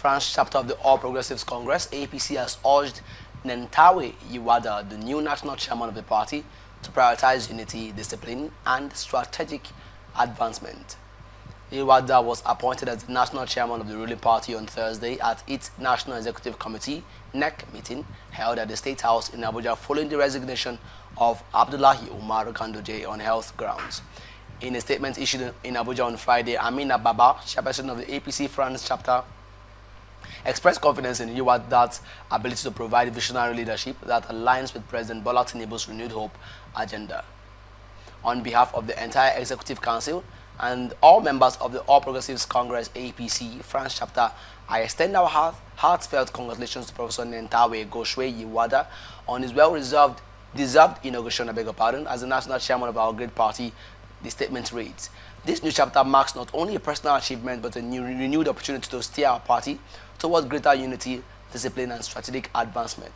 France chapter of the All Progressives Congress, APC, has urged Nentawe Yilwatda, the new national chairman of the party, to prioritize unity, discipline, and strategic advancement. Yilwatda was appointed as the national chairman of the ruling party on Thursday at its National Executive Committee (NEC) meeting held at the State House in Abuja following the resignation of Abdullahi Umar Kandoje on health grounds. In a statement issued in Abuja on Friday, Amina Baba, chairperson of the APC France chapter, expressed confidence in Yilwatda's ability to provide visionary leadership that aligns with President Bola Tinubu's renewed hope agenda. On behalf of the entire Executive Council and all members of the All Progressives Congress APC France chapter, I extend our heartfelt congratulations to Professor Nentawe Yilwatda on his deserved inauguration, as the national chairman of our great party. The statement reads, "This new chapter marks not only a personal achievement but a renewed opportunity to steer our party towards greater unity, discipline, and strategic advancement."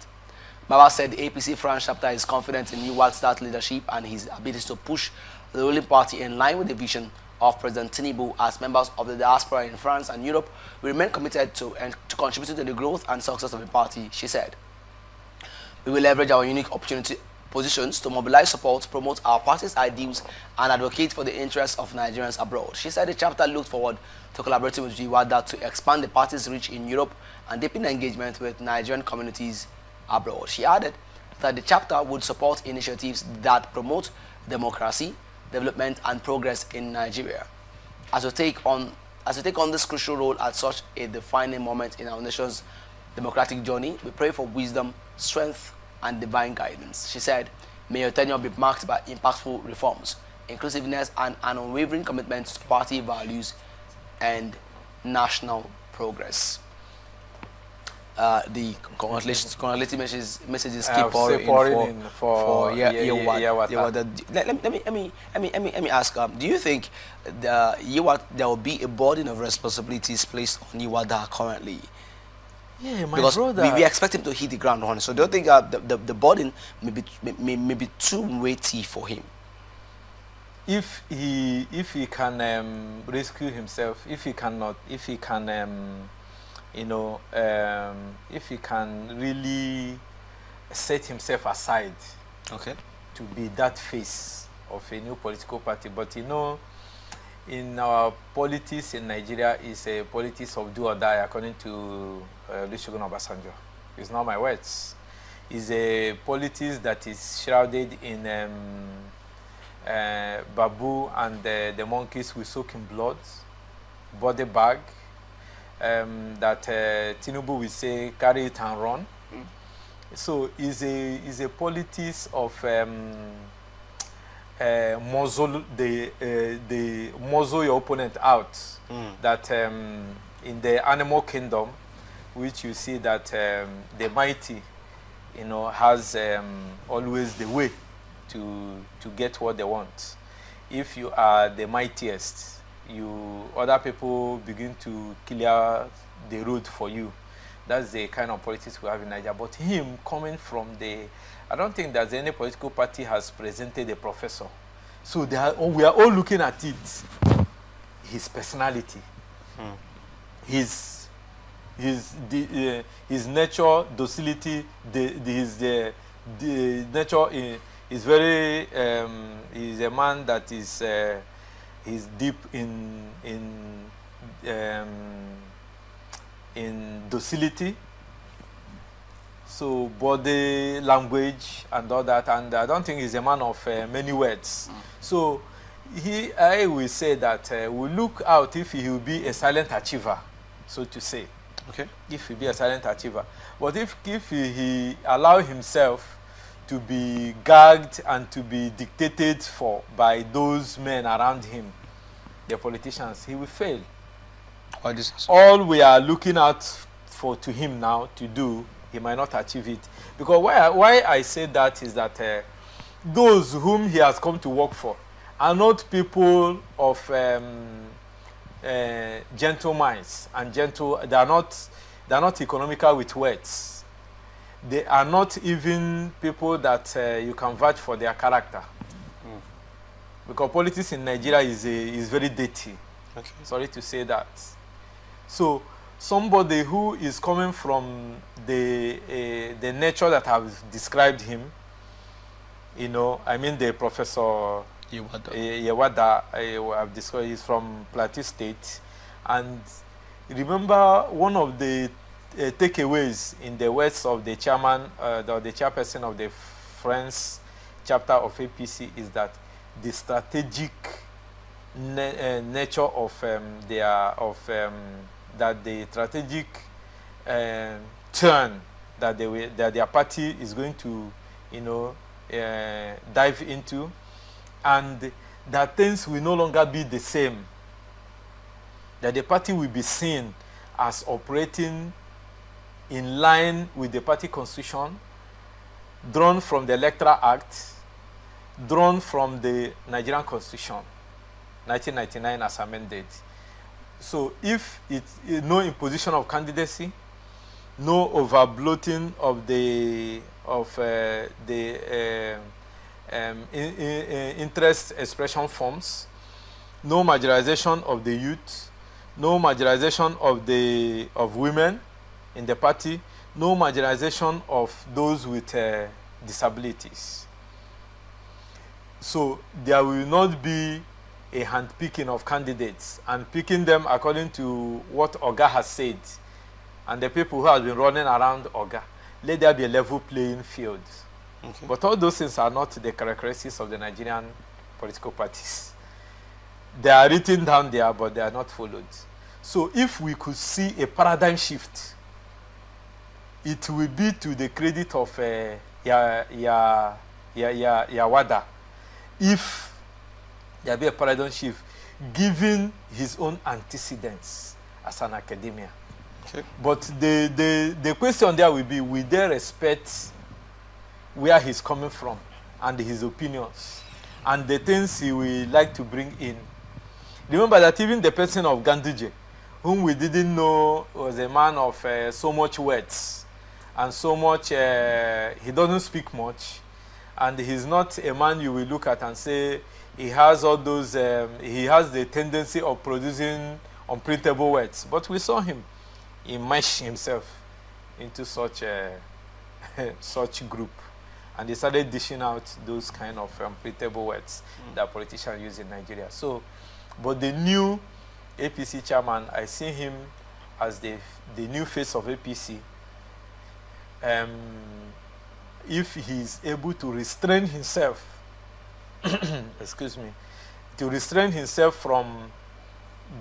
Baba said the APC France chapter is confident in Yilwatda's leadership and his ability to push the ruling party in line with the vision of President Tinubu. As members of the diaspora in France and Europe, we remain committed to contributing to the growth and success of the party, she said. We will leverage our unique positions to mobilize support, promote our party's ideals, and advocate for the interests of Nigerians abroad. She said the chapter looked forward to collaborating with Yilwatda to expand the party's reach in Europe and deepen engagement with Nigerian communities abroad. She added that the chapter would support initiatives that promote democracy, development, and progress in Nigeria. As we take on this crucial role at such a defining moment in our nation's democratic journey, we pray for wisdom, strength, and divine guidance. She said, "May your tenure be marked by impactful reforms, inclusiveness, and an unwavering commitment to party values and national progress." The congratulatory messages keep pouring in for Yilwatda. Let me ask, do you think there will be a burden of responsibilities placed on Yilwatda currently? Yeah, my because brother. we expect him to hit the ground running. So do you think the burden may be too weighty for him? If he can rescue himself, if he can really set himself aside, okay, to be that face of a new political party. But in our politics in Nigeria, is a politics of do or die, according to Olusegun Obasanjo. It's not my words. It's a politics that is shrouded in babu and the monkeys will soak in blood, body bag, that Tinubu will say, carry it and run. So is a politics of muzzle your opponent out. That in the animal kingdom, which you see that the mighty, has always the way to get what they want. If you are the mightiest, other people begin to clear the road for you. That's the kind of politics we have in Nigeria. But him coming from I don't think that any political party has presented a professor. So we are all looking at it. His personality, his nature, docility, his nature is very. He's a man that is he's deep in docility. So body language and all that, and I don't think he's a man of many words. So I will say that we look out if he will be a silent achiever, so to say. Okay. If he be a silent achiever, but if he allow himself to be gagged and to be dictated for by those men around him, the politicians, he will fail. All we are looking out for to him now to do, he might not achieve it. Because why I say that is that those whom he has come to work for are not people of gentle minds and gentle. They are not economical with words. They are not even people that you can vouch for their character. Because politics in Nigeria is very dirty. Okay. Sorry to say that. So somebody who is coming from the nature that I've described him, you know, I mean the Professor Yilwatda, I've described, he's from Plateau State. And remember, one of the takeaways in the words of the chairman, the chairperson of the France chapter of APC is that the strategic nature of that the strategic turn that their party is going to, you know, dive into, and that things will no longer be the same. That the party will be seen as operating in line with the party constitution, drawn from the Electoral Act, drawn from the Nigerian Constitution, 1999 as amended. So if no imposition of candidacy, no overbloating of the interest expression forms, no marginalization of the youth, no marginalization of women in the party, no marginalization of those with disabilities. So there will not be a handpicking of candidates and picking them according to what Oga has said and the people who have been running around Oga. Let there be a level playing field. Okay. But all those things are not the characteristics of the Nigerian political parties. They are written down there, but they are not followed. So if we could see a paradigm shift, it will be to the credit of Yilwatda. If there be a paradigm shift, given his own antecedents as an academia. Okay. But the question there will be, will they respect where he's coming from and his opinions and the things he will like to bring in? Remember that even the person of Ganduje, whom we didn't know was a man of so much words and so much, he doesn't speak much, and he's not a man you will look at and say he has all those, he has the tendency of producing unprintable words. But we saw him immerse himself into such a such group, and he started dishing out those kind of unprintable words that politicians use in Nigeria. So, but the new APC chairman, I see him as the new face of APC. If he's able to restrain himself, excuse me, to restrain himself from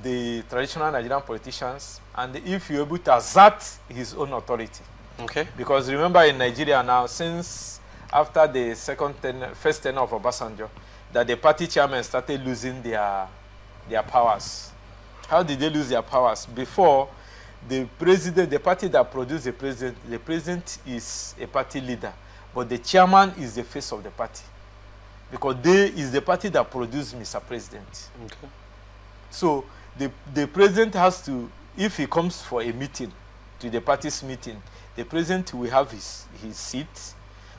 the traditional Nigerian politicians, and if you're able to assert his own authority. Okay. Because remember, in Nigeria now, since after the first tenure of Obasanjo, that the party chairmen started losing their powers. How did they lose their powers? Before, the president, the party that produced the president is a party leader, but the chairman is the face of the party, because they is the party that produced Mr. President. Okay. So the president has to, if he comes for a meeting, to the party's meeting, the president will have his seat,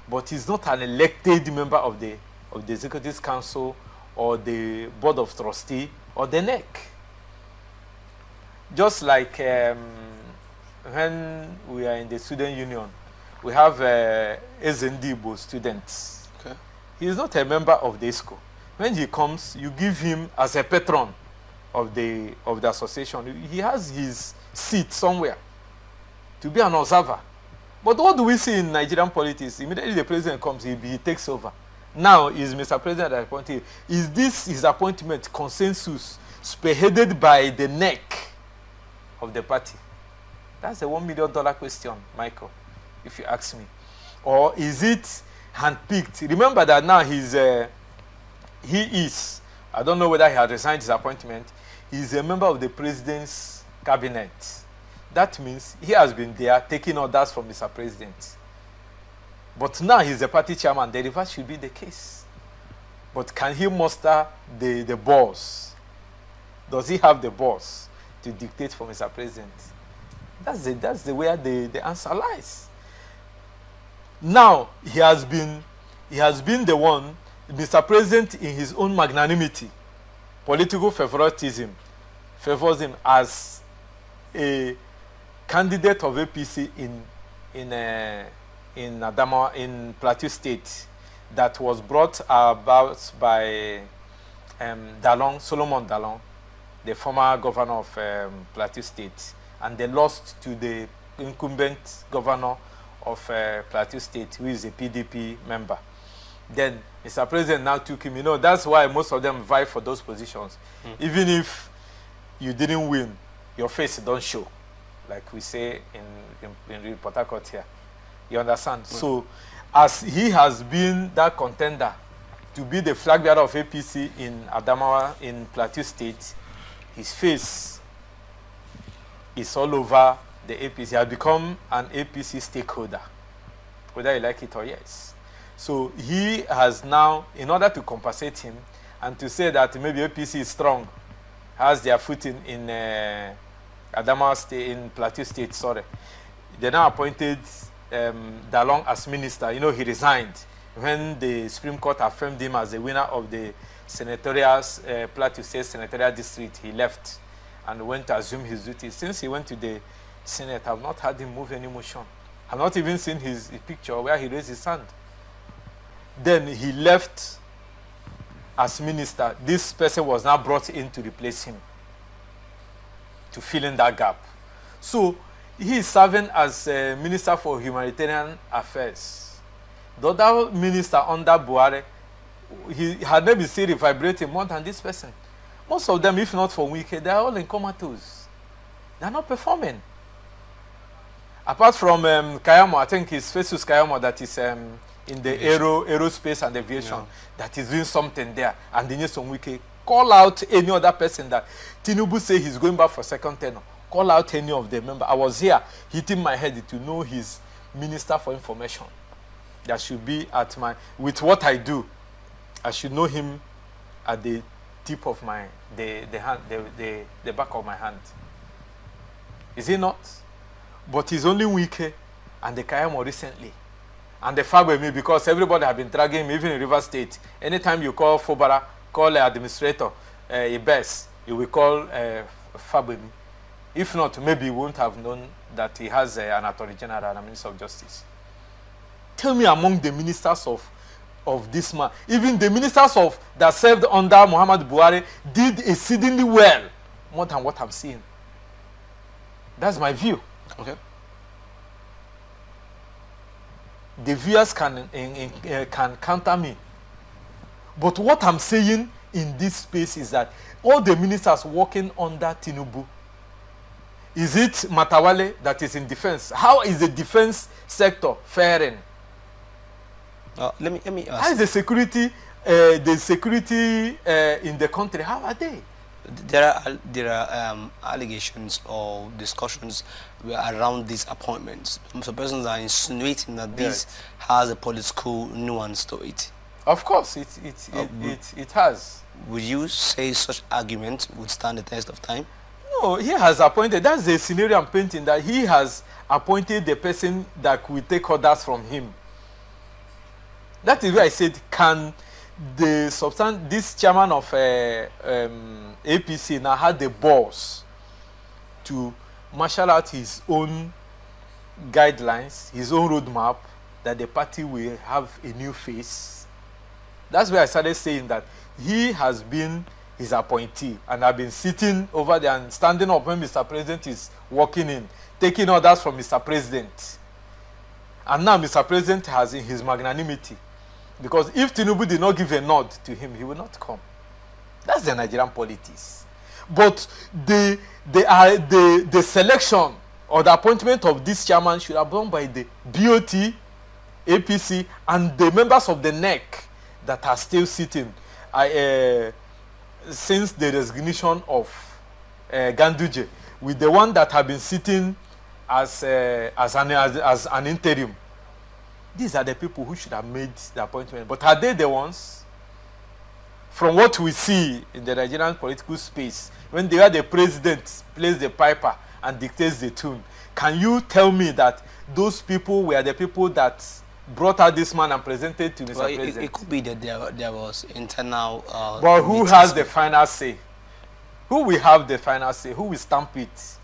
but he's not an elected member of the Executive Council or the Board of Trustees or the NEC. Just like when we are in the student union, we have SNDIBO students. Okay. He is not a member of the ESCO. When he comes, you give him as a patron of the association. He has his seat somewhere to be an observer. But what do we see in Nigerian politics? Immediately the president comes, he takes over. Now is Mr. President that appointed. Is this his appointment consensus spearheaded by the neck of the party? That's a $1 million question, Michael, if you ask me. Or is it handpicked? Remember that now he is, I don't know whether he has resigned his appointment, he's a member of the president's cabinet. That means he has been there taking orders from Mr. President. But now he's the party chairman. The reverse should be the case. But can he muster the boss? Does he have the boss to dictate for Mr. President? That's the way the answer lies. Now he has been the one, Mr. President, in his own magnanimity, political favoritism, favors him as a candidate of APC in Adamawa, in Plateau State, that was brought about by Solomon Dalong, the former governor of Plateau State, and they lost to the incumbent governor of Plateau State, who is a PDP member. Then Mr. President now took him. You know, that's why most of them vie for those positions. Even if you didn't win, your face don't show, like we say in Port Harcourt here. You understand? So, as he has been that contender to be the flag bearer of APC in Adamawa, in Plateau State, his face is all over the APC. He has become an APC stakeholder, whether you like it or yes. So he has now, in order to compensate him and to say that maybe APC is strong, has their footing in Adamawa State, in Plateau State, sorry. They now appointed Dalong as minister. You know, he resigned when the Supreme Court affirmed him as the winner of the senatorial, Plateau State senatorial district. He left and went to assume his duties. Since he went to the Senate, I've not had him move any motion. I've not even seen his picture where he raised his hand. Then he left as minister. This person was now brought in to replace him, to fill in that gap. So he is serving as Minister for Humanitarian Affairs. The other minister under Buhari, he had never seen vibrating more than this person. Most of them, if not for Wike, they are all in comatose. They are not performing. Apart from Kayamo, I think it's Festus Kayamo that is in the aerospace and aviation, that is doing something there. And then Wike call out any other person that Tinubu say he's going back for second tenure. Call out any of the members. I was here hitting my head to know his Minister for Information. That should be at my, with what I do, I should know him at the tip of my, the back of my hand. Is he not? But he's only Wike and the Kayamo recently. And the Fabemi, because everybody have been dragging him, even in River State. Anytime you call Fobara, call administrator, Ibes, you will call Fabemi. If not, maybe you won't have known that he has an Attorney General and a Minister of Justice. Tell me, among the ministers of this man, even the ministers that served under Muhammad Buhari did exceedingly well, more than what I'm seeing. That's my view. Okay. The viewers can counter me. But what I'm saying in this space is that all the ministers working under Tinubu, is it Matawale that is in defense? How is the defense sector faring? Let me ask. How is the security in the country? How are they? There are allegations or discussions around these appointments. Some persons are insinuating that this has a political nuance to it. Of course, it has. Would you say such arguments would stand the test of time? No, he has appointed. That's the scenario I'm painting. That he has appointed the person that will take orders from him. That is why I said, can this chairman of APC now had the balls to marshal out his own guidelines, his own roadmap, that the party will have a new face? That's where I started saying that he has been his appointee, and I've been sitting over there and standing up when Mr. President is walking in, taking orders from Mr. President. And now Mr. President has in his magnanimity, because if Tinubu did not give a nod to him, he will not come. That's the Nigerian politics. But the selection or the appointment of this chairman should have been done by the BOT, APC, and the members of the NEC that are still sitting since the resignation of Ganduje, with the one that have been sitting as an interim. These are the people who should have made the appointment. But are they the ones? From what we see in the Nigerian political space, when they are the president plays the piper and dictates the tune, can you tell me that those people were the people that brought out this man and presented to Mr. President? It could be that there was internal... but who has the final say? Who will have the final say? Who will stamp it?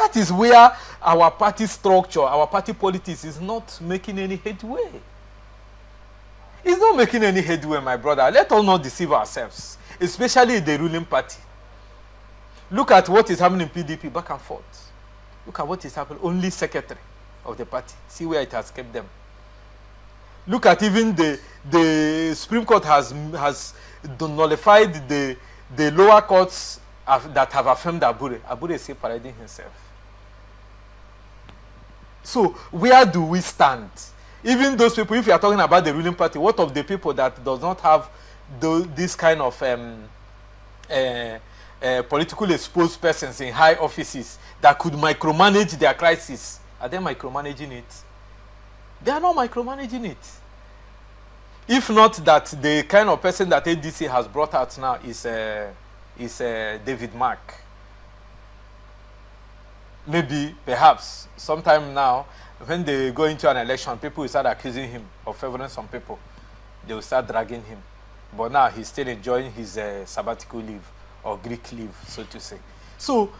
That is where our party structure, our party politics is not making any headway. It's not making any headway, my brother. Let us not deceive ourselves, especially the ruling party. Look at what is happening in PDP back and forth. Look at what is happening. Only secretary of the party. See where it has kept them. Look at even the Supreme Court has nullified the lower courts that have affirmed Abure. Abure is still parading himself. So where do we stand? Even those people, if you are talking about the ruling party, what of the people that does not have this kind of politically exposed persons in high offices that could micromanage their crisis? Are they micromanaging it? They are not micromanaging it. If not that the kind of person that ADC has brought out now is David Mark. Maybe, perhaps, sometime now, when they go into an election, people will start accusing him of favoring some people. They will start dragging him. But now he's still enjoying his sabbatical leave, or Greek leave, so to say. So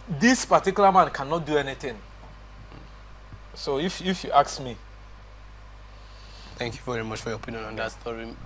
this particular man cannot do anything. So if you ask me. Thank you very much for your opinion on that story.